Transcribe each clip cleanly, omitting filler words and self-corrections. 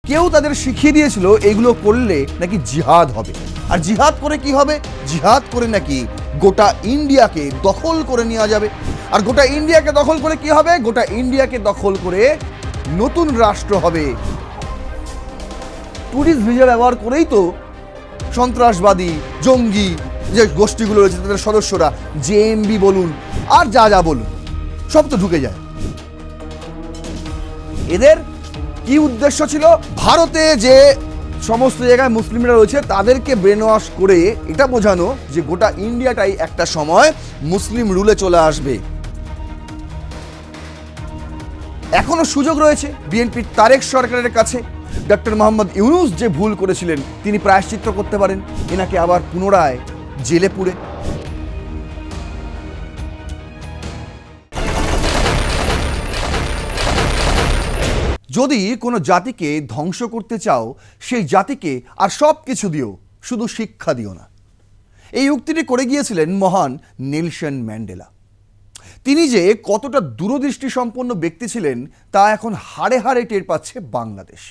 কেউ তাদের শিখিয়ে দিয়েছিল এগুলো করলে নাকি জিহাদ হবে। আর জিহাদ করে কি হবে? জিহাদ করে নাকি গোটা ইন্ডিয়াকে দখল করে নেওয়া যাবে। আর গোটা ইন্ডিয়াকে দখল করে কি হবে? গোটা ইন্ডিয়াকে দখল করে নতুন রাষ্ট্র হবে। ট্যুরিস্ট ভিসা ব্যবহার করেই তো সন্ত্রাসবাদী জঙ্গি যে গোষ্ঠীগুলো রয়েছে তাদের সদস্যরা জেএমবি বলুন আর যা যা বলুন সব তো ঢুকে যায়। এদের কি উদ্দেশ্য ছিল? ভারতে যে সমস্ত জায়গায় মুসলিমরা রয়েছে তাদেরকে ব্রেন ওয়াশ করে এটা বোঝানো যে গোটা ইন্ডিয়াটাই একটা সময় মুসলিম রুলে চলে আসবে। এখনো সুযোগ রয়েছে বিএনপির তারেক সরকারের কাছে। ডক্টর মোহাম্মদ ইউনূস যে ভুল করেছিলেন তিনি প্রায়শ্চিত্ত করতে পারেন এনাকে আবার পুনরায় জেলে পুরে। যদি কোনো জাতিকে ধ্বংস করতে চাও সেই জাতিকে আর সব কিছু দিও, শুধু শিক্ষা দিও না। এই উক্তিটি করে গিয়েছিলেন মহান নেলসন ম্যান্ডেলা। তিনি যে কতটা দূরদৃষ্টি সম্পন্ন ব্যক্তি ছিলেন তা এখন হাড়ে হাড়ে টের পাচ্ছে বাংলাদেশ।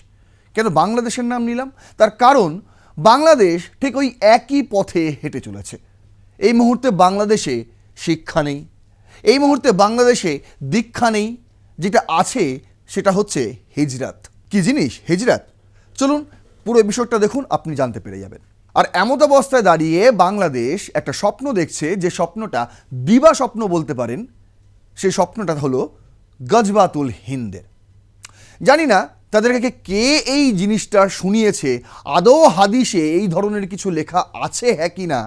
কেন বাংলাদেশের নাম নিলাম? তার কারণ বাংলাদেশ ঠিক ওই একই পথে হেঁটে চলেছে। এই মুহূর্তে বাংলাদেশে শিক্ষা নেই, এই মুহূর্তে বাংলাদেশে দীক্ষা নেই, যেটা আছে সেটা হচ্ছে হিজরাত। কি জিনিস হিজরাত? চলুন পুরো বিষয়টা দেখুন, আপনি জানতে পেরে যাবেন। আর এমত অবস্থায় দাঁড়িয়ে বাংলাদেশ একটা স্বপ্ন দেখছে, যে স্বপ্নটা দিবা স্বপ্ন বলতে পারেন। সেই স্বপ্নটা হলো গজবাতুল হিন্দের। জানি না তাদেরকে কে এই জিনিসটা শুনিয়েছে, আদৌ হাদিসে এই ধরনের কিছু লেখা আছে হ্যাঁ কি না,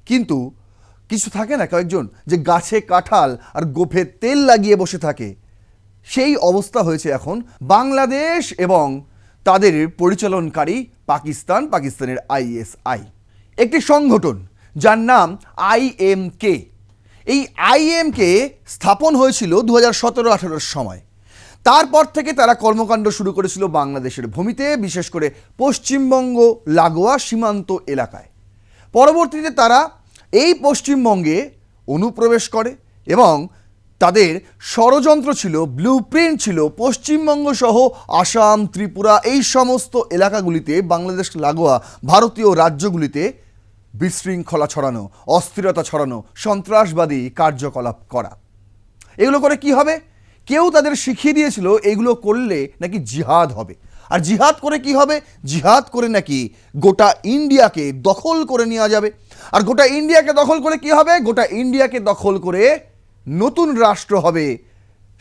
কিন্তু কিছু থাকে না কয়েকজন যে গাছে কাঁঠাল আর গোফে তেল লাগিয়ে বসে থাকে, সেই অবস্থা হয়েছে এখন বাংলাদেশ এবং তাদের পরিচালনকারী পাকিস্তান, পাকিস্তানের আইএসআই, একটি সংগঠন যার নাম IMK। এই IMK স্থাপন হয়েছিল 2017-18 সময়। তারপর থেকে তারা কর্মকাণ্ড শুরু করেছিল বাংলাদেশের ভূমিতে, বিশেষ করে পশ্চিমবঙ্গ লাগোয়া সীমান্ত এলাকায়। পরবর্তীতে তারা এই পশ্চিমবঙ্গে অনুপ্রবেশ করে এবং তাদের ষড়যন্ত্র ছিল, ব্লুপ্রিন্ট ছিল পশ্চিমবঙ্গ সহ আসাম, ত্রিপুরা এই সমস্ত এলাকাগুলিতে, বাংলাদেশ লাগোয়া ভারতীয় রাজ্যগুলিতে বিশৃঙ্খলা ছড়ানো, অস্থিরতা ছড়ানো, সন্ত্রাসবাদী কার্যকলাপ করা। এগুলো করে কি হবে? কেউ তাদের শিখিয়ে দিয়েছিল এগুলো করলে নাকি জিহাদ হবে। আর জিহাদ করে কি হবে? জিহাদ করে নাকি গোটা ইন্ডিয়াকে দখল করে নেওয়া যাবে। আর গোটা ইন্ডিয়াকে দখল করে কি হবে? গোটা ইন্ডিয়াকে দখল করে নতুন রাষ্ট্র হবে।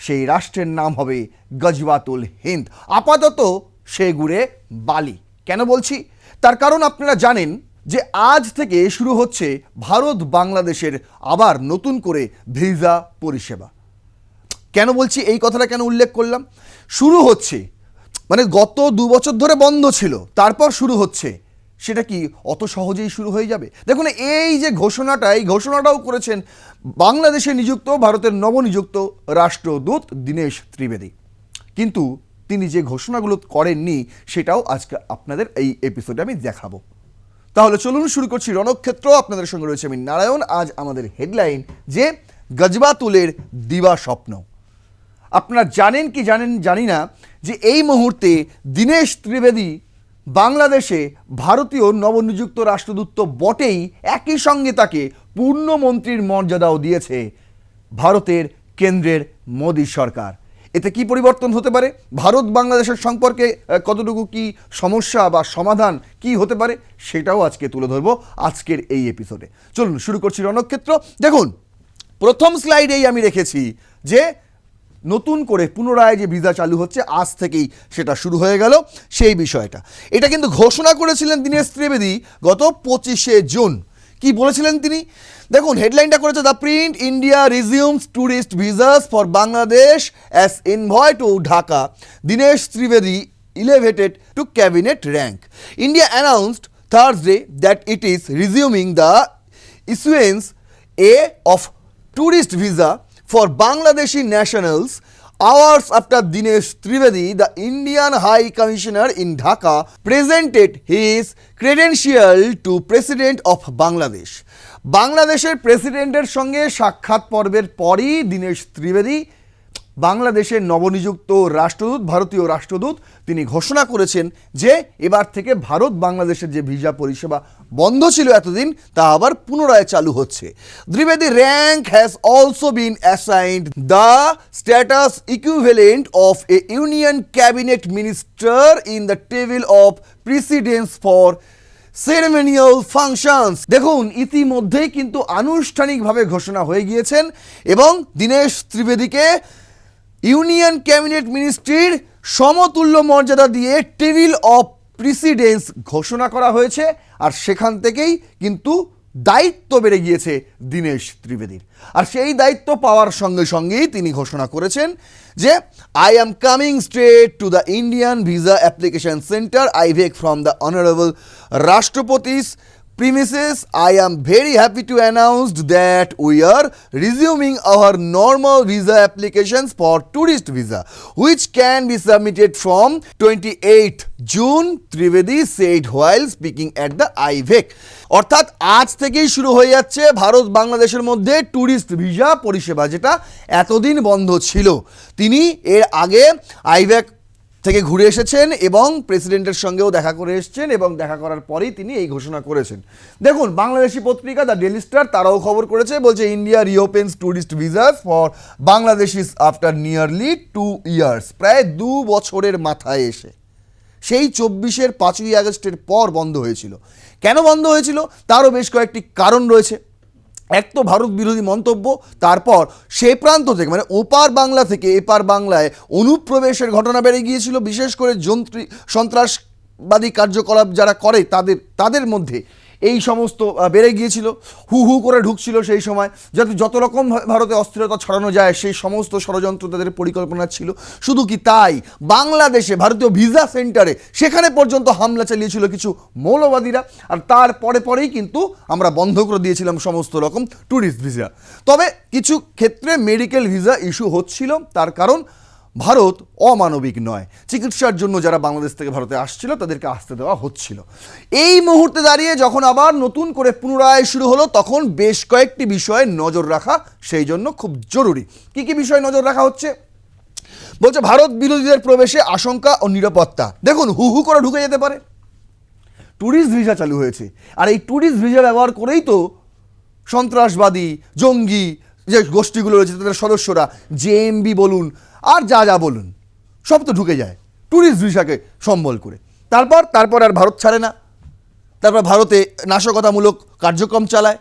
সেই রাষ্ট্রের নাম হবে গজওয়াতুল হিন্দ। আপাতত সে ঘুরে বালি। কেন বলছি? তার কারণ আপনারা জানেন যে আজ থেকে শুরু হচ্ছে ভারত বাংলাদেশের আবার নতুন করে ভিসা পরিষেবা। কেন বলছি, এই কথাটা কেন উল্লেখ করলাম? শুরু হচ্ছে মানে গত 2 বছর ধরে বন্ধ ছিল, তারপর শুরু হচ্ছে। সেটা কি অত সহজেই শুরু হয়ে যাবে? দেখুন এই যে ঘোষণাটা, এই ঘোষণাটাও করেছেন বাংলাদেশে নিযুক্ত ভারতের নবনিযুক্ত রাষ্ট্রদূত দীনেশ ত্রিবেদী। কিন্তু তিনি যে ঘোষণাগুলো করেননি সেটাও আজকে আপনাদের এই এপিসোডে আমি দেখাবো। তাহলে চলুন শুরু করছি রণক্ষেত্র। আপনাদের সঙ্গে রয়েছে আমি নারায়ণ। আজ আমাদের হেডলাইন যে গজবাতুলের দিবা স্বপ্ন। আপনারা জানেন কি জানি না যে এই মুহূর্তে দীনেশ ত্রিবেদী বাংলাদেশে ভারতীয় নবনিযুক্ত রাষ্ট্রদূত তো বটেই, একই সঙ্গে তাকে পূর্ণমন্ত্রীর মর্যাদাও দিয়েছে ভারতের কেন্দ্রের মোদী সরকার। এতে কি পরিবর্তন হতে পারে? ভারত বাংলাদেশের সম্পর্কে কতটুকু কি সমস্যা বা সমাধান কি হতে পারে সেটাও আজকে তুলে ধরবো আজকের এই এপিসোডে। চলুন শুরু করছি রণক্ষেত্র। দেখুন প্রথম স্লাইডেই আমি রেখেছি যে নতুন করে পুনরায় যে ভিসা চালু হচ্ছে আজ থেকেই সেটা শুরু হয়ে গেল সেই বিষয়টা। এটা কিন্তু ঘোষণা করেছিলেন দীনেশ ত্রিবেদী গত 25শে জুন। কি বলেছিলেন তিনি? দেখুন হেডলাইনটা করেছে the Print, India resumes tourist visas for Bangladesh as envoy to Dhaka, Dinesh Trivedi elevated to cabinet rank. India announced Thursday that it is resuming the issuance of tourist visa for Bangladeshi nationals hours after Dinesh Trivedi, the Indian High Commissioner in Dhaka, presented his credential to President of Bangladesh. বাংলাদেশের প্রেসিডেন্টের সঙ্গে সাক্ষাৎ পর্বের পরই দীনেশ ত্রিবেদী বাংলাদেশের নবনিযুক্ত রাষ্ট্রদূত, ভারতীয় রাষ্ট্রদূত, তিনি ঘোষণা করেছেন যে এবার থেকে ভারত বাংলাদেশের যে ভিসা পরিষেবা বন্ধ ছিল এতদিন তা আবার পুনরায় চালু হচ্ছে। দ্বিবেদী rank has also been assigned the status equivalent of a union cabinet minister in the table of precedence for ceremonial functions. দেখুন, ইতিমধ্যেই কিন্তু আনুষ্ঠানিকভাবে ঘোষণা হয়ে গিয়েছেন এবং দীনেশ ত্রিবেদীকে ইউনিয়ন ক্যাবিনেট মিনিস্ট্রির সমতুল্য মর্যাদা দিয়ে টেবিল অফ প্রিসিডেন্স ঘোষণা করা হয়েছে। আর সেখান থেকেই কিন্তু দায়িত্ব বেড়ে গিয়েছে দীনেশ ত্রিবেদীর। আর সেই দায়িত্ব পাওয়ার সঙ্গে সঙ্গেই তিনি ঘোষণা করেছেন যে I am coming straight to the Indian visa application centre IVAC from the honourable রাষ্ট্রপতি's premises. I am very happy to announce that we are resuming our normal visa applications for tourist visa, which can be submitted from 28th June, Trivedi said while speaking at the IVEC. অর্থাৎ আজ থেকেই শুরু হয়ে যাচ্ছে ভারত বাংলাদেশের মধ্যে tourist visa পরিষেবা, যেটা এতদিন বন্ধ ছিল। তিনি এর আগে আইভেক থেকে ঘুরে এসেছেন এবং প্রেসিডেন্টের সঙ্গেও দেখা করে এসেছেন এবং দেখা করার পরেই তিনি এই ঘোষণা করেছেন। দেখুন, বাংলাদেশি পত্রিকা দ্য ডেইলি স্টার তারাও খবর করেছে, বলছে India reopens tourist visas for Bangladeshis after nearly 2 years, প্রায় 2 বছরের মাথায় এসে। সেই 24-এর 5ই আগস্টের পর বন্ধ হয়েছিল। কেন বন্ধ হয়েছিল তারও বেশ কয়েকটি কারণ রয়েছে। এক তো ভারত বিরোধী মন্তব্য, তারপর সে প্রান্ত থেকে মানে ওপার বাংলা থেকে এপার বাংলায় অনুপ্রবেশের ঘটনা বেড়ে গিয়েছিল, বিশেষ করে সন্ত্রাসবাদী কার্যকলাপ যারা করে তাদের মধ্যে এই সমস্ত বেড়ে গিয়েছিল। হু হু করে ঢুকছিল সেই সময়, যাতে যত রকম ভারতে অস্থিরতা ছড়ানো যায় সেই সমস্ত ষড়যন্ত্র তাদের পরিকল্পনা ছিল। শুধু কি তাই, বাংলাদেশে ভারতীয় ভিসা সেন্টারে সেখানে পর্যন্ত হামলা চালিয়েছিল কিছু মৌলবাদীরা। আর পরেই কিন্তু আমরা বন্ধ করে দিয়েছিলাম সমস্ত রকম ট্যুরিস্ট ভিসা। তবে কিছু ক্ষেত্রে মেডিকেল ভিসা ইস্যু হচ্ছিল, তার কারণ ভারত অমানবিক নয়, চিকিৎসার জন্য যারা বাংলাদেশ থেকে ভারতে আসছিল তাদেরকে আসতে দেওয়া হচ্ছিল। এই মুহূর্তে দাঁড়িয়ে যখন আবার নতুন করে পুনরায় শুরু হলো, তখন বেশ কয়েকটি বিষয়ে নজর রাখা সেই জন্য খুব জরুরি। কি কি বিষয়ে নজর রাখা হচ্ছে বলছে, ভারত বিরোধীদের প্রবেশে আশঙ্কা ও নিরাপত্তা। দেখুন, হু হু করে ঢুকে যেতে পারে। ট্যুরিস্ট ভিসা চালু হয়েছে, আর এই ট্যুরিস্ট ভিসা ব্যবহার করেই তো সন্ত্রাসবাদী, জঙ্গি যে গোষ্ঠীগুলো রয়েছে তাদের সদস্যরা, জেএমবি বলুন আর যা বলুন সব তো ঢুকে যায় ট্যুরিস্ট ভিসাকে সম্বল করে। তারপর আর ভারত ছাড়ে না। তারপর ভারতে নাশকতামূলক কার্যক্রম চালায়,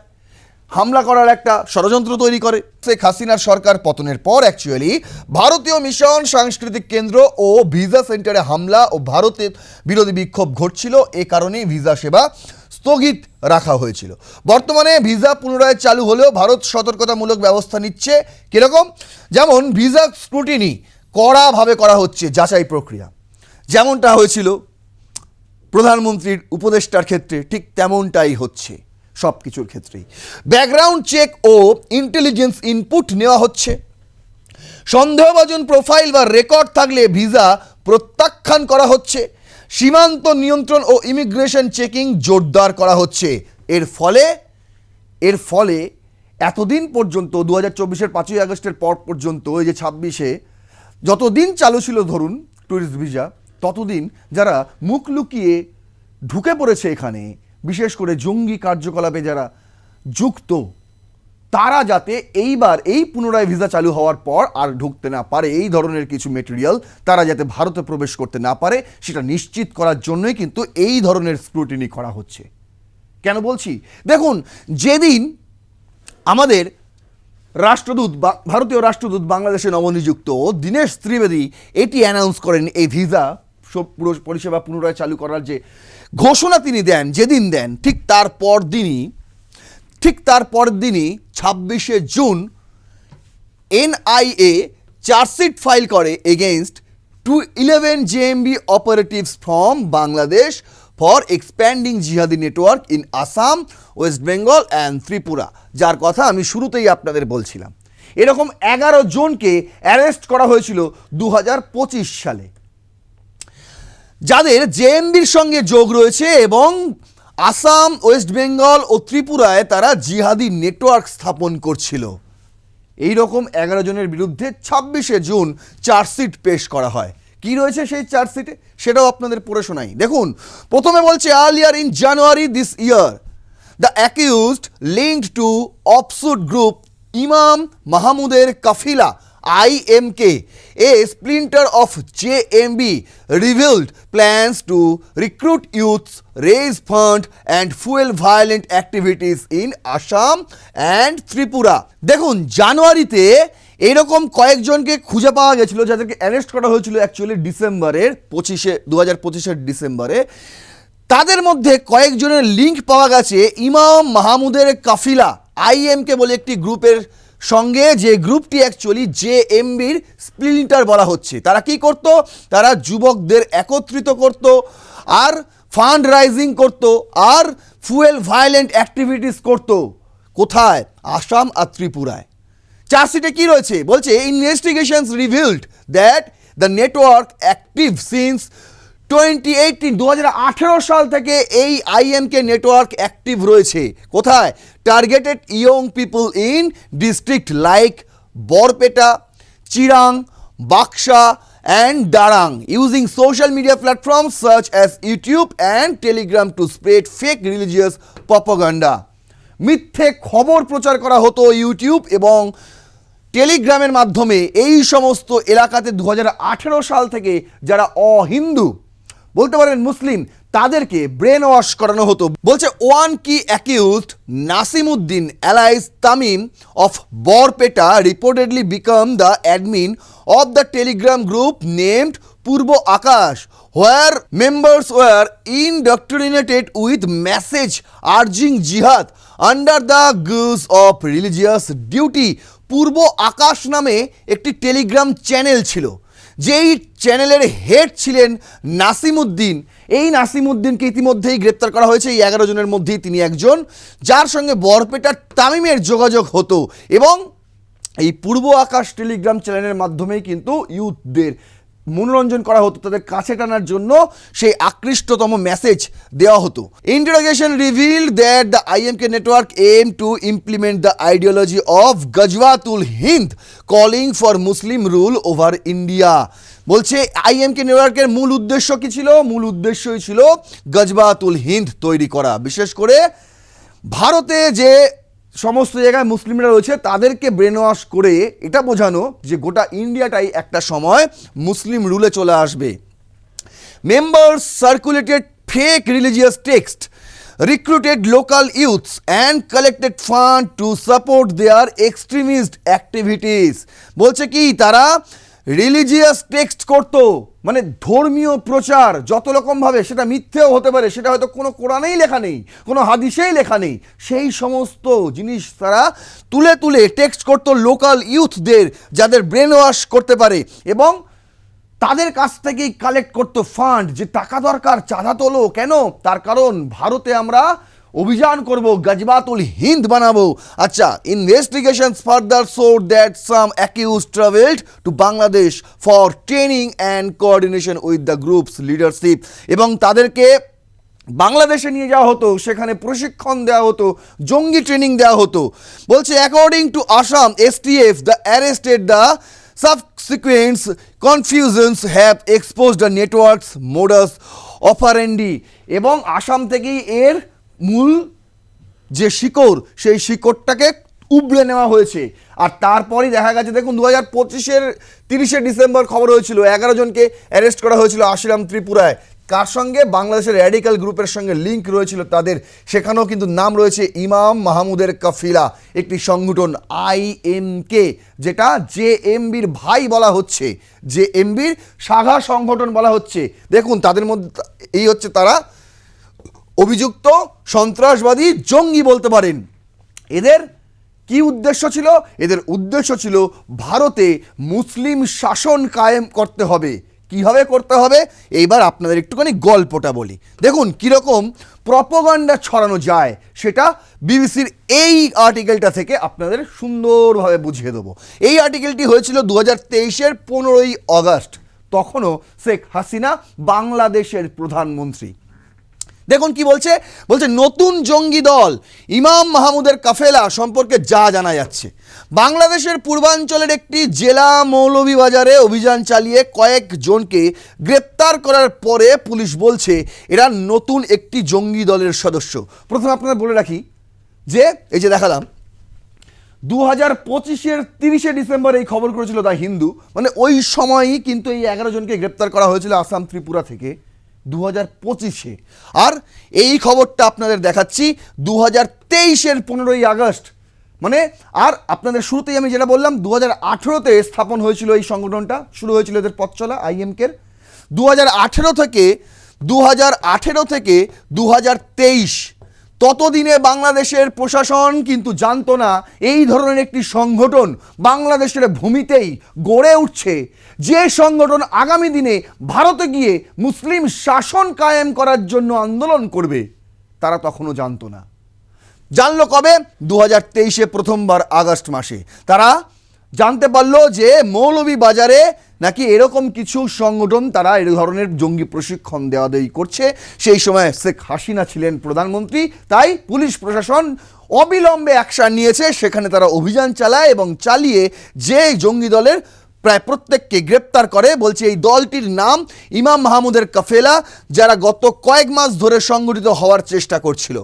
হামলা করার একটা ষড়যন্ত্র তৈরি করে। শেখ হাসিনার সরকার পতনের পর অ্যাকচুয়ালি ভারতীয় মিশন, সাংস্কৃতিক কেন্দ্র ও ভিসা সেন্টারে হামলা ও ভারতের বিরোধী বিক্ষোভ ঘটছিল। এ কারণেই ভিসা সেবা স্থগিত রাখা হয়েছিল। বর্তমানে ভিসা পুনরায় চালু হলেও ভারত সতর্কতামূলক ব্যবস্থা নিচ্ছে। কীরকম? যেমন ভিসা স্ক্রুটিনি কড়াভাবে করা হচ্ছে, যাচাই প্রক্রিয়া যেমনটা হয়েছিল প্রধানমন্ত্রীর উপদেষ্টার ক্ষেত্রে, ঠিক তেমনটাই হচ্ছে সব কিছুর ক্ষেত্রেই। ব্যাকগ্রাউন্ড চেক ও ইন্টেলিজেন্স ইনপুট নেওয়া হচ্ছে। সন্দেহভাজন প্রোফাইল বা রেকর্ড থাকলে ভিসা প্রত্যাখ্যান করা হচ্ছে। সীমান্ত নিয়ন্ত্রণ ও ইমিগ্রেশন চেকিং জোরদার করা হচ্ছে। এর ফলে এতদিন পর্যন্ত 2024-এর 5ই আগস্টের পর পর্যন্ত, এই যে 26-এ যতদিন চালু ছিল ধরুন ট্যুরিস্ট ভিসা, ততদিন যারা মুখ লুকিয়ে ঢুকে পড়েছে এখানে, বিশেষ করে জঙ্গি কার্যকলাপে যারা যুক্ত, তারা যাতে এইবার এই পুনরায় ভিসা চালু হওয়ার পর আর ঢুকতে না পারে, এই ধরনের কিছু মেটেরিয়াল তারা যাতে ভারতে প্রবেশ করতে না পারে, সেটা নিশ্চিত করার জন্যই কিন্তু এই ধরনের স্ক্রুটিনি করা হচ্ছে। কেন বলছি? দেখুন, যেদিন আমাদের রাষ্ট্রদূত বা ভারতীয় রাষ্ট্রদূত বাংলাদেশে নবনিযুক্ত দীনেশ ত্রিবেদী এটি অ্যানাউন্স করেন, এই ভিসা পুরো পরিষেবা পুনরায় চালু করার যে ঘোষণা তিনি দেন, যেদিন দেন ঠিক তার পরের দিনই 26শে জুন এনআইএ চার্জশিট ফাইল করে against 11 JMB operatives from Bangladesh for expanding jihadi network in Assam, West Bengal and Tripura, যার কথা আমি শুরুতেই আপনাদের বলছিলাম। এরকম 11 জনকে অ্যারেস্ট করা হয়েছিল 2025 সালে, যাদের জেএমবির সঙ্গে যোগ রয়েছে এবং আসাম, ওয়েস্ট বেঙ্গল ও ত্রিপুরায় তারা জিহাদি নেটওয়ার্ক স্থাপন করছিল। এই রকম 11 জনের বিরুদ্ধে 26শে জুন চার্জশিট পেশ করা হয়। কি রয়েছে সেই চার্জশিটে সেটাও আপনাদের পড়ে শোনাই। দেখুন, প্রথমে বলছে earlier in January this year the accused linked to offshoot group ইমাম মাহমুদের Kafila IMK, a splinter of JMB, revealed plans to recruit youths, raise fund and fuel violent activities in Assam and Tripura. দেখুন, জানুয়ারিতে এরকম কয়েকজনকে খুঁজে পাওয়া গেছিল যাদেরকে অ্যারেস্ট করা হয়েছিল অ্যাকচুয়ালি ডিসেম্বরের 2025-এর ডিসেম্বরে। তাদের মধ্যে কয়েকজনের লিঙ্ক পাওয়া গেছে ইমাম মাহমুদের কাফিলা IMK বলে একটি গ্রুপের সঙ্গে, যে গ্রুপটি অ্যাকচুয়ালি JMBর স্প্লিন্টার বলা হচ্ছে। তারা কি করত? তারা যুবকদের একত্রিত করত, আর ফান্ড রাইজিং করত, আর ফুয়েল ভায়োলেন্ট অ্যাক্টিভিটিস করত। কোথায়? আসাম আর ত্রিপুরায়। চার্জশিটে কি রয়েছে? বলছে investigations revealed that the network active since 2018 সাল থেকে এই IMK নেটওয়ার্ক অ্যাক্টিভ রয়েছে। কোথায়? Targeted young people in district like Barpeta, Chirang, Baksa and Darang, using social media platforms such as YouTube and Telegram to spread fake religious propaganda. মিথ্যে খবর প্রচার করা হতো ইউটিউব এবং টেলিগ্রামের মাধ্যমে এই সমস্ত এলাকাতে 2018 সাল থেকে যারা অহিন্দু, বলতে পারেন মুসলিম, তাদেরকে ব্রেন ওয়াশ করানো হতো। বলছে one key accused Nasimuddin alias Tamim of Barpeta reportedly become the admin of the Telegram group named Purbo Akash, where members were indoctrinated with message urging jihad under the guise of religious duty. পূর্ব আকাশ নামে একটি টেলিগ্রাম চ্যানেল ছিল, যেই চ্যানেলের head ছিলেন নাসিমউদ্দিন। এই নাসিমউদ্দিনকে ইতিমধ্যেই গ্রেপ্তার করা হয়েছে। এই 11 জনের মধ্যেই তিনি একজন, যার সঙ্গে বরপেটার তামিমের যোগাযোগ হতো, এবং এই পূর্ব আকাশ টেলিগ্রাম চ্যানেলের মাধ্যমেই কিন্তু ইউথদের মনোরঞ্জন করা হতো, তাদের কাছে টানার জন্য সেই আকৃষ্টতম মেসেজ দেওয়া হতো। Interrogation revealed that the IMK network aim to implement the ideology of Ghazwatul Hind, calling for Muslim rule over India. বলছে IMK নেটওয়ার্কের মূল উদ্দেশ্য কি ছিল? মূল উদ্দেশ্যই ছিল গজওয়াতুল হিন্দ তৈরি করা, বিশেষ করে ভারতে যে সমস্ত জায়গায় মুসলিমরা রয়েছে তাদেরকে ব্রেন ওয়াশ করে এটা বোঝানো যে গোটা ইন্ডিয়াটাই একটা সময় মুসলিম রুলে চলে আসবে। Members circulated fake religious text, recruited local youths and collected fund to support their extremist activities. বলছে কি, তারা রিলিজিয়াস টেক্সট করতো, মানে ধর্মীয় প্রচার যত রকমভাবে, সেটা মিথ্যেও হতে পারে, সেটা হয়তো কোনো কোরআনেই লেখা নেই, কোনো হাদিসেই লেখা নেই, সেই সমস্ত জিনিস তারা তুলে তুলে টেক্সট করতো লোকাল ইউথদের, যাদের ব্রেন ওয়াশ করতে পারে, এবং তাদের কাছ থেকেই কালেক্ট করতো ফান্ড, যে টাকা দরকার, চাঁদা তোলো। কেন? তার কারণ ভারতে আমরা অভিযান করব, গজওয়াতুল হিন্দ বানাবো। আচ্ছা, investigations further showed that some accused travelled two Bangladesh for training and coordination with the groups leadership, এবং তাদেরকে বাংলাদেশে নিয়ে যাওয়া হতো, সেখানে প্রশিক্ষণ দেওয়া হতো, জঙ্গি ট্রেনিং দেওয়া হতো। বলছে according to Assam STF, the arrested the subsequent confusions have exposed the network's modus operandi, এবং আসাম থেকেই এর মূল যে শিকড়, সেই শিকড়টাকে উবড়ে নেওয়া হয়েছে। আর তারপরই দেখা গেছে, দেখুন 2025-এর 30শে ডিসেম্বর খবর হয়েছিল 11 জনকে অ্যারেস্ট করা হয়েছিল আসাম ত্রিপুরায়। কার সঙ্গে? বাংলাদেশের র্যাডিক্যাল গ্রুপের সঙ্গে লিঙ্ক রয়েছিল তাদের, সেখানেও কিন্তু নাম রয়েছে ইমাম মাহমুদের কাফিলা, একটি সংগঠন IMK, যেটা JMBর ভাই বলা হচ্ছে, JMBর শাখা সংগঠন বলা হচ্ছে। দেখুন, তাদের মধ্যে এই হচ্ছে তারা অভিযুক্ত সন্ত্রাসবাদী জঙ্গি বলতে পারেন। এদের কি উদ্দেশ্য ছিল? এদের উদ্দেশ্য ছিল ভারতে মুসলিম শাসন কায়েম করতে হবে। কীভাবে করতে হবে? এইবার আপনাদের একটুখানি গল্পটা বলি। দেখুন কীরকম প্রপাগান্ডা ছড়ানো যায়, সেটা বিবিসির এই আর্টিকেলটা থেকে আপনাদের সুন্দরভাবে বুঝিয়ে দেবো। এই আর্টিকেলটি হয়েছিল 2023-এর 15ই আগস্ট, তখনও শেখ হাসিনা বাংলাদেশের প্রধানমন্ত্রী। দেখুন কি বলছে, বলছে নতুন জঙ্গি দল ইমাম মাহমুদের কাফেলা সম্পর্কে যা জানা যাচ্ছে। বাংলাদেশের পূর্বাঞ্চলের একটি জেলা মৌলভীবাজারে অভিযান চালিয়ে কয়েকজনকে গ্রেপ্তার করার পরে পুলিশ বলছে এরা নতুন একটি জঙ্গি দলের সদস্য। প্রথমে আপনারা বলে রাখি যে এই যে দেখালাম 2025-এর 30শে ডিসেম্বর এই খবর করেছিল দ্য হিন্দু, মানে ওই সময়ই কিন্তু এই 11 জনকে গ্রেপ্তার করা হয়েছিল আসাম ত্রিপুরা থেকে 2025-এ। আর এই খবরটা আপনাদের দেখাচ্ছি 2023-এর 15ই আগস্ট, মানে আর আপনাদের শুরুতেই আমি যেটা বললাম 2018-তে স্থাপন হয়েছিল এই সংগঠনটা, শুরু হয়েছিল এদের পথ চলা আইএমকের। 2018 থেকে 2023 ততদিনে বাংলাদেশের প্রশাসন কিন্তু জানতো না এই ধরনের একটি সংগঠন বাংলাদেশের ভূমিতেই গড়ে উঠছে, যে সংগঠন আগামী দিনে ভারতে গিয়ে মুসলিম শাসন কায়েম করার জন্য আন্দোলন করবে, তারা তখনও জানতো না। জানলো কবে? 2023-এ প্রথমবার আগস্ট মাসে তারা জানতে পারলো যে মৌলভীবাজারে নাকি এরকম কিছু সংগঠন তারা এই ধরনের জঙ্গি প্রশিক্ষণ দেওয়া করছে। সেই সময় শেখ হাসিনা ছিলেন প্রধানমন্ত্রী, তাই পুলিশ প্রশাসন অবিলম্বে অ্যাকশন নিয়েছে। সেখানে তারা অভিযান চালায় এবং চালিয়ে যে জঙ্গি দলের প্রায় প্রত্যেককে গ্রেপ্তার করে। বলছে এই দলটির নাম ইমাম মাহমুদের কাফেলা, যারা গত কয়েক মাস ধরে সংগঠিত হওয়ার চেষ্টা করছিল।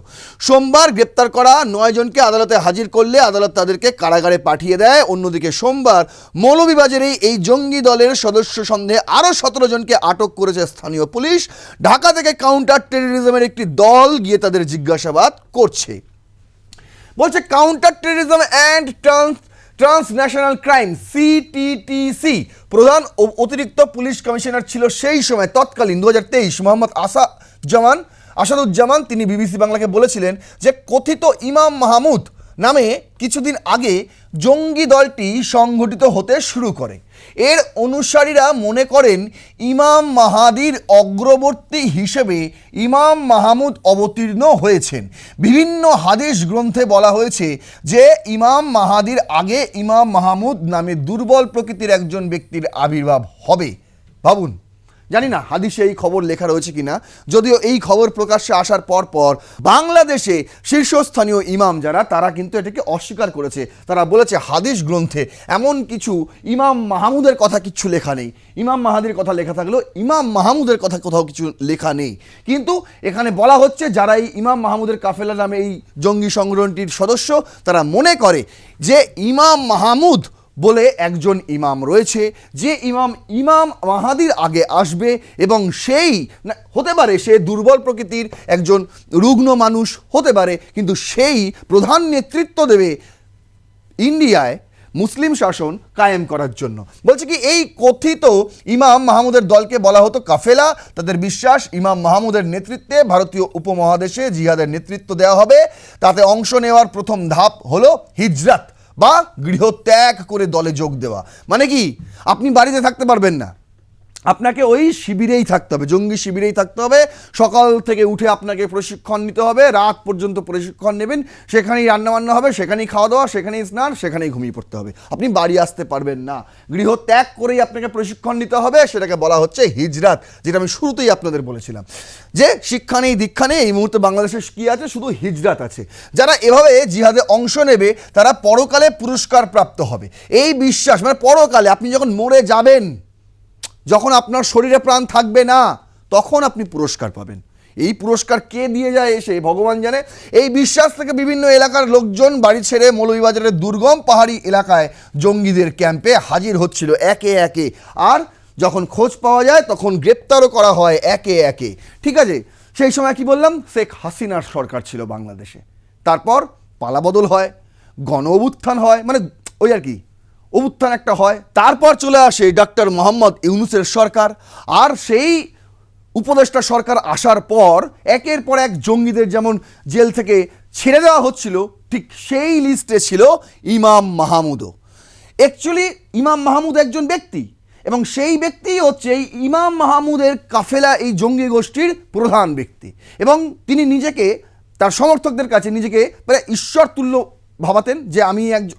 সোমবার গ্রেপ্তার করা 9 জনকে আদালতে হাজির করলে আদালত তাদেরকে কারাগারে পাঠিয়ে দেয়। অন্যদিকে সোমবার মৌলভীবাজারে এই জঙ্গি দলের সদস্য সন্দেহে আরও 17 জনকে আটক করেছে স্থানীয় পুলিশ। ঢাকা থেকে কাউন্টার টেররিজমের একটি দল গিয়ে তাদের জিজ্ঞাসাবাদ করছে। বলছে counter terrorism and transnational crime CTTC প্রধান অতিরিক্ত পুলিশ কমিশনার ছিল সেই সময় তৎকালীন 2023 মোহাম্মদ আসাদুজ্জামান। তিনি বিবিসি বাংলাকে বলেছিলেন যে কথিত ইমাম মাহমুদ নামে কিছুদিন আগে জঙ্গি দলটি সংগঠিত হতে শুরু করে। এর অনুসারীরা মনে করেন ইমাম মাহাদির অগ্রবর্তী হিসেবে ইমাম মাহমুদ অবতীর্ণ হয়েছেন। বিভিন্ন হাদিস গ্রন্থে বলা হয়েছে যে ইমাম মাহাদির আগে ইমাম মাহমুদ নামে দুর্বল প্রকৃতির একজন ব্যক্তির আবির্ভাব হবে। ভাবুন, জানি না হাদিসে এই খবর লেখা রয়েছে কিনা, যদিও এই খবর প্রকাশ্যে আসার পর বাংলাদেশে শীর্ষস্থানীয় ইমাম যারা তারা কিন্তু এটাকে অস্বীকার করেছে। তারা বলেছে হাদিস গ্রন্থে এমন কিছু ইমাম মাহমুদের কথা কিছু লেখা নেই। ইমাম মাহাদির কথা লেখা থাকলেও ইমাম মাহমুদের কথা কোথাও কিছু লেখা নেই। কিন্তু এখানে বলা হচ্ছে যারা এই ইমাম মাহমুদের কাফেলা নামে এই জঙ্গি সংগঠনটির সদস্য, তারা মনে করে যে ইমাম মাহমুদ বলে একজন ইমাম রয়েছে, যে ইমাম মাহাদির আগে আসবে এবং সেই হতে পারে সে দুর্বল প্রকৃতির একজন রুগ্ন মানুষ হতে পারে, কিন্তু সেই প্রধান নেতৃত্ব দেবে ইন্ডিয়ায় মুসলিম শাসন কায়েম করার জন্য। বলছে কি এই কথিত ইমাম মাহমুদের দলকে বলা হতো কাফেলা। তাদের বিশ্বাস ইমাম মাহমুদের নেতৃত্বে ভারতীয় উপমহাদেশে জিহাদের নেতৃত্ব দেওয়া হবে। তাতে অংশ নেওয়ার প্রথম ধাপ হলো হিজরাত বা গৃহত্যাগ করে দলে যোগ দেওয়া। মানে কি, আপনি বাড়িতে থাকতে পারবেন না, আপনাকে ওই শিবিরেই থাকতে হবে, জঙ্গি শিবিরেই থাকতে হবে। সকাল থেকে উঠে আপনাকে প্রশিক্ষণ নিতে হবে, রাত পর্যন্ত প্রশিক্ষণ নেবেন, সেখানেই রান্নাবান্না হবে, সেখানেই খাওয়া দাওয়া, সেখানেই স্নান, সেখানেই ঘুমিয়ে পড়তে হবে। আপনি বাড়ি আসতে পারবেন না, গৃহত্যাগ করেই আপনাকে প্রশিক্ষণ নিতে হবে। সেটাকে বলা হচ্ছে হিজরাত, যেটা আমি শুরুতেই আপনাদের বলেছিলাম যে শিক্ষা নেই দীক্ষা নেই। এই মুহূর্তে বাংলাদেশে কি আছে? শুধু হিজরাত আছে। যারা এভাবে জিহাদে অংশ নেবে তারা পরকালে পুরস্কার প্রাপ্ত হবে, এই বিশ্বাস। মানে পরকালে আপনি যখন মরে যাবেন, যখন আপনার শরীরে প্রাণ থাকবে না, তখন আপনি পুরস্কার পাবেন। এই পুরস্কার কে দিয়ে যায় এসে ভগবান জানে। এই বিশ্বাস থেকে বিভিন্ন এলাকার লোকজন বাড়ি ছেড়ে মৌলভীবাজারের দুর্গম পাহাড়ি এলাকায় জঙ্গিদের ক্যাম্পে হাজির হচ্ছিল একে একে। আর যখন খোঁজ পাওয়া যায় তখন গ্রেপ্তারও করা হয় একে একে। ঠিক আছে, সেই সময় কি বললাম, শেখ হাসিনার সরকার ছিল বাংলাদেশে। তারপর পালাবদল হয়, গণ অভ্যুত্থান হয়, মানে ওই আর কি অভ্যুত্থান একটা হয়। তারপর চলে আসে ডক্টর মোহাম্মদ ইউনূসের সরকার। আর সেই উপদেষ্টা সরকার আসার পর একের পর এক জঙ্গিদের যেমন জেল থেকে ছেড়ে দেওয়া হচ্ছিল, ঠিক সেই লিস্টে ছিল ইমাম মাহমুদও। অ্যাকচুয়ালি ইমাম মাহমুদ একজন ব্যক্তি, এবং সেই ব্যক্তি হচ্ছে এই ইমাম মাহমুদের কাফেলা, এই জঙ্গি গোষ্ঠীর প্রধান ব্যক্তি। এবং তিনি নিজেকে তার সমর্থকদের কাছে নিজেকে প্রায় ঈশ্বর তুল্য ভাবাতেন, যে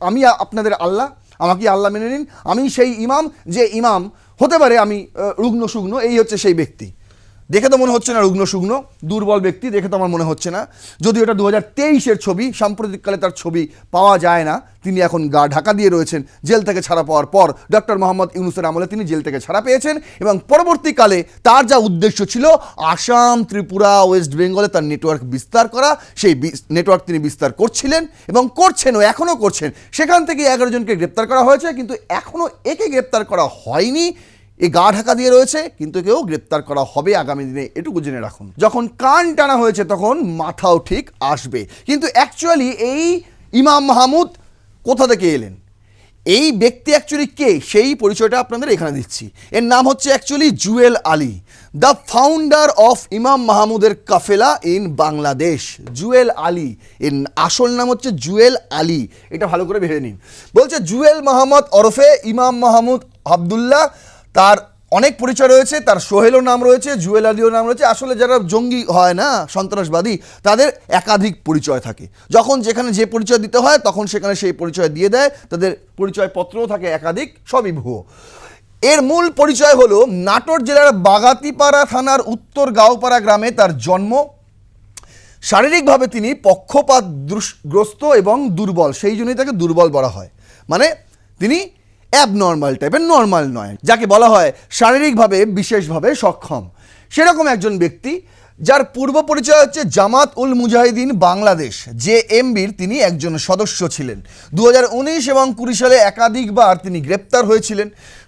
আমি আপনাদের আল্লাহ, আমাকে আল্লাহ মেনে নিন, আমি সেই ইমাম, যে ইমাম হতে পারে আমি রুগ্ন সুগ্ন, এই হচ্ছে সেই ব্যক্তি। দেখে তো মনে হচ্ছে না রুগ্ন শুগ্ন, দুর্বল ব্যক্তি দেখে তো আমার মনে হচ্ছে না। যদিও এটা 2023-এর ছবি, সাম্প্রতিককালে তার ছবি পাওয়া যায় না। তিনি এখন গা ঢাকা দিয়ে রয়েছেন জেল থেকে ছাড়া পাওয়ার পর। ডক্টর মোহাম্মদ ইউনূসের আমলে তিনি জেল থেকে ছাড়া পেয়েছেন এবং পরবর্তীকালে তার যা উদ্দেশ্য ছিল আসাম, ত্রিপুরা, ওয়েস্ট বেঙ্গলে তার নেটওয়ার্ক বিস্তার করা, সেই নেটওয়ার্ক তিনি বিস্তার করছিলেন এবং করছেনও, এখনও করছেন। সেখান থেকে 11 জনকে গ্রেপ্তার করা হয়েছে, কিন্তু এখনও একে গ্রেপ্তার করা হয়নি। এই গা ঢাকা দিয়ে রয়েছে, কিন্তু কেউ গ্রেপ্তার করা হবে আগামী দিনে, এটুকু জেনে রাখুন। যখন কান টানা হয়েছে তখন মাথাও ঠিক আসবে। কিন্তু অ্যাকচুয়ালি এই ইমাম মাহমুদ কোথা থেকে এলেন, এই ব্যক্তি অ্যাকচুয়ালি কে, সেই পরিচয়টা আপনাদের এখানে দিচ্ছি। এর নাম হচ্ছে actually Jewel Ali, the founder of ইমাম মাহমুদের কাফেলা ইন বাংলাদেশ। জুয়েল আলী, এর আসল নাম হচ্ছে জুয়েল আলী, এটা ভালো করে ভেবে নিন। বলছে জুয়েল মাহমদ ওরফে ইমাম মাহমুদ আবদুল্লাহ, তার অনেক পরিচয় রয়েছে, তার সোহেলও নাম রয়েছে, জুয়েল আলীও নাম রয়েছে। আসলে যারা জঙ্গি হয় না, সন্ত্রাসবাদী, তাদের একাধিক পরিচয় থাকে। যখন যেখানে যে পরিচয় দিতে হয় তখন সেখানে সেই পরিচয় দিয়ে দেয়, তাদের পরিচয়পত্রও থাকে একাধিক, সবই ভুয়ো। এর মূল পরিচয় হলো নাটোর জেলার বাগাতিপাড়া থানার উত্তর গাঁওপাড়া গ্রামে তার জন্ম। শারীরিকভাবে তিনি পক্ষপাতগ্রস্ত এবং দুর্বল, সেই জন্যই তাকে দুর্বল বলা হয়। মানে তিনি অ্যাবনর্মাল টাইপের, নর্মাল নয়, যাকে বলা হয় শারীরিকভাবে বিশেষভাবে সক্ষম, সেরকম একজন ব্যক্তি, যার পূর্ব পরিচয় হচ্ছে জামাত উল মুজাহিদিন বাংলাদেশ, জেএমবির তিনি একজন সদস্য ছিলেন। 2019 এবং 20 সালে একাধিকবার তিনি গ্রেপ্তার হয়েছিলেন।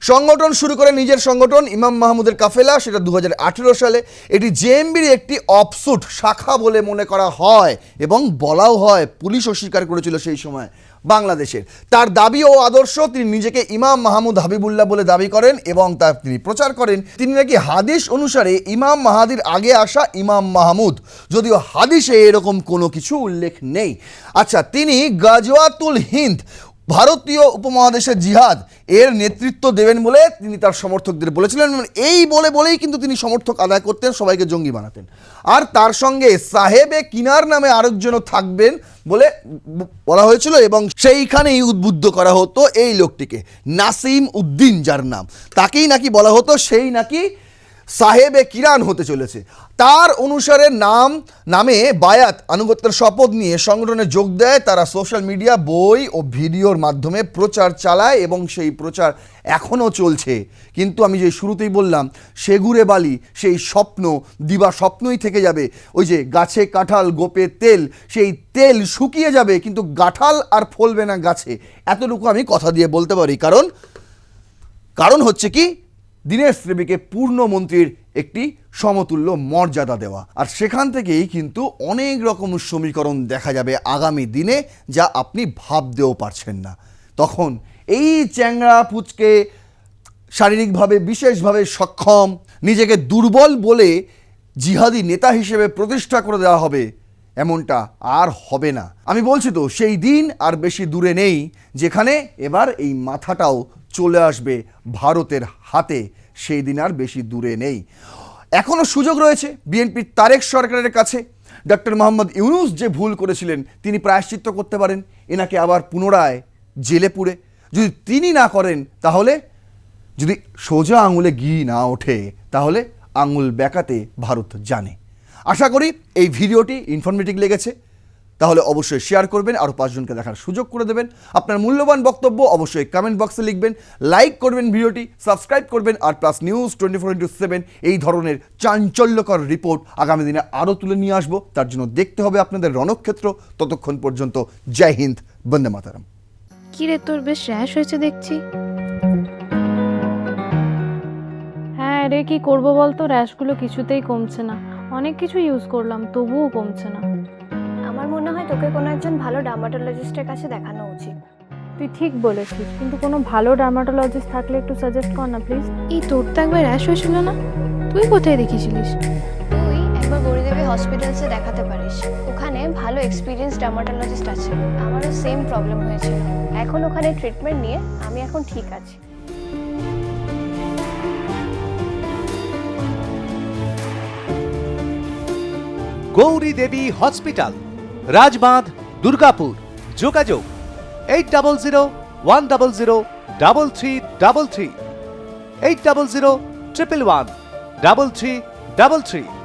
সংগঠন শুরু করে নিজের সংগঠন ইমাম মাহমুদের কাফেলা, সেটা 2018 সালে। এটি জেএমবির একটি অফশুট শাখা বলে মনে করা হয় এবং বলাও হয়, পুলিশও স্বীকার করেছিল সেই সময় বাংলাদেশের। তার দাবি ও আদর্শ, তিনি নিজেকে ইমাম মাহমুদ হাবিবুল্লাহ বলে দাবি করেন এবং তা তিনি প্রচার করেন। তিনি নাকি হাদিস অনুসারে ইমাম মাহাদির আগে আসা ইমাম মাহমুদ, যদিও হাদিসে এরকম কোনো কিছু উল্লেখ নেই। আচ্ছা, তিনি গাজওয়াতুল হিন্দ, ভারতীয় উপমহাদেশের জিহাদ এর নেতৃত্ব দেবেন বলে তিনি তার সমর্থকদের বলেছিলেন। এই বলেই কিন্তু তিনি সমর্থক আদায় করতেন, সবাইকে জঙ্গি বানাতেন। আর তার সঙ্গে সাহেবে কিনার নামে আরেকজনও থাকবেন বলে বলা হয়েছিল এবং সেইখানেই উদ্বুদ্ধ করা হতো এই লোকটিকে, নাসিম উদ্দিন যার নাম, তাকেই নাকি বলা হতো সেই নাকি সাহেবে কিরান হতে চলেছে। তার অনুসারে নামে বায়াত আনুগত্যের শপথ নিয়ে সংগঠনে যোগ দেয় তারা। সোশ্যাল মিডিয়া, বই ও ভিডিওর মাধ্যমে প্রচার চালায় এবং সেই প্রচার এখনও চলছে। কিন্তু আমি যে শুরুতেই বললাম, সেগুড়ে বালি, সেই স্বপ্ন দিবা স্বপ্নই থেকে যাবে। ওই যে গাছে কাঁঠাল গোপে তেল, সেই তেল শুকিয়ে যাবে কিন্তু কাঁঠাল আর ফলবে না গাছে, এতটুকু আমি কথা দিয়ে বলতে পারি। কারণ হচ্ছে কি, দীনেশ ত্রিবেদীকে পূর্ণমন্ত্রীর একটি সমতুল্য মর্যাদা দেওয়া, আর সেখান থেকেই কিন্তু অনেক রকম সমীকরণ দেখা যাবে আগামী দিনে, যা আপনি ভাবতেও পারছেন না। তখন এই চ্যাংড়া পুচকে, শারীরিকভাবে বিশেষভাবে সক্ষম, নিজেকে দুর্বল বলে জিহাদি নেতা হিসেবে প্রতিষ্ঠা করে দেওয়া হবে, এমনটা আর হবে না। আমি বলছি তো, সেই দিন আর বেশি দূরে নেই যেখানে এবার এই মাথাটাও চলে আসবে ভারতের হাতে, সেই দিন আর বেশি দূরে নেই। এখনও সুযোগ রয়েছে বিএনপির তারেক সরকারের কাছে। ডক্টর মোহাম্মদ ইউনূস যে ভুল করেছিলেন তিনি প্রায়শ্চিত্ত করতে পারেন, এনাকে আবার পুনরায় জেলে পুরে। যদি তিনি না করেন, তাহলে যদি সোজা আঙুলে ঘি না ওঠে, তাহলে আঙুল বেঁকাতে ভারত জানে। আশা করি এই ভিডিওটি ইনফরমেটিভ লেগেছে, তাহলে অবশ্যই শেয়ার করবেন, আরও 5 জনকে দেখার সুযোগ করে দেবেন। আপনার মূল্যবান বক্তব্য অবশ্যই কমেন্ট বক্সে লিখবেন, লাইক করবেন ভিডিওটি, সাবস্ক্রাইব করবেন। আর প্লাস নিউজ 24x7 এই ধরনের চাঞ্চল্যকর রিপোর্ট আগামী দিনে আরও তুলে নিয়ে আসবো। তার জন্য দেখতে হবে আপনাদের রণক্ষেত্র। ততক্ষণ পর্যন্ত জয় হিন্দ, বন্দে মাতরম। কি রে, তোর বেশ র্যাশ হয়েছে দেখছি। হ্যাঁ রে, কি করবো বলতো, র্যাশগুলো কিছুতেই কমছে না। অনেক কিছু ইউজ করলাম, তবুও কমছে না। আমার মনে হয় তোকে কোনো একজন ভালো ডার্মাটোলজিস্টের কাছে দেখানো উচিত। তুই ঠিক বলেছিস, কিন্তু কোনো ভালো ডার্মাটোলজিস্ট থাকলে একটু সাজেস্ট কর না প্লিজ। এই তোর তো একবার র্যাশ হয়েছিল না, তুই কোথায় দেখিয়েছিলিস? তুই একবার গৌরীদেবী হসপিটালসে দেখাতে পারিস, ওখানে ভালো এক্সপিরিয়েন্স ডার্মাটোলজিস্ট আছে। আমারও সেম প্রবলেম হয়েছিল, এখন ওখানে ট্রিটমেন্ট নিয়ে আমি এখন ঠিক আছি। গৌরী দেবী হসপিটাল, রাজবাঁধ, দুর্গাপুর। যোগাযোগ 8001003333, 8001113333। 33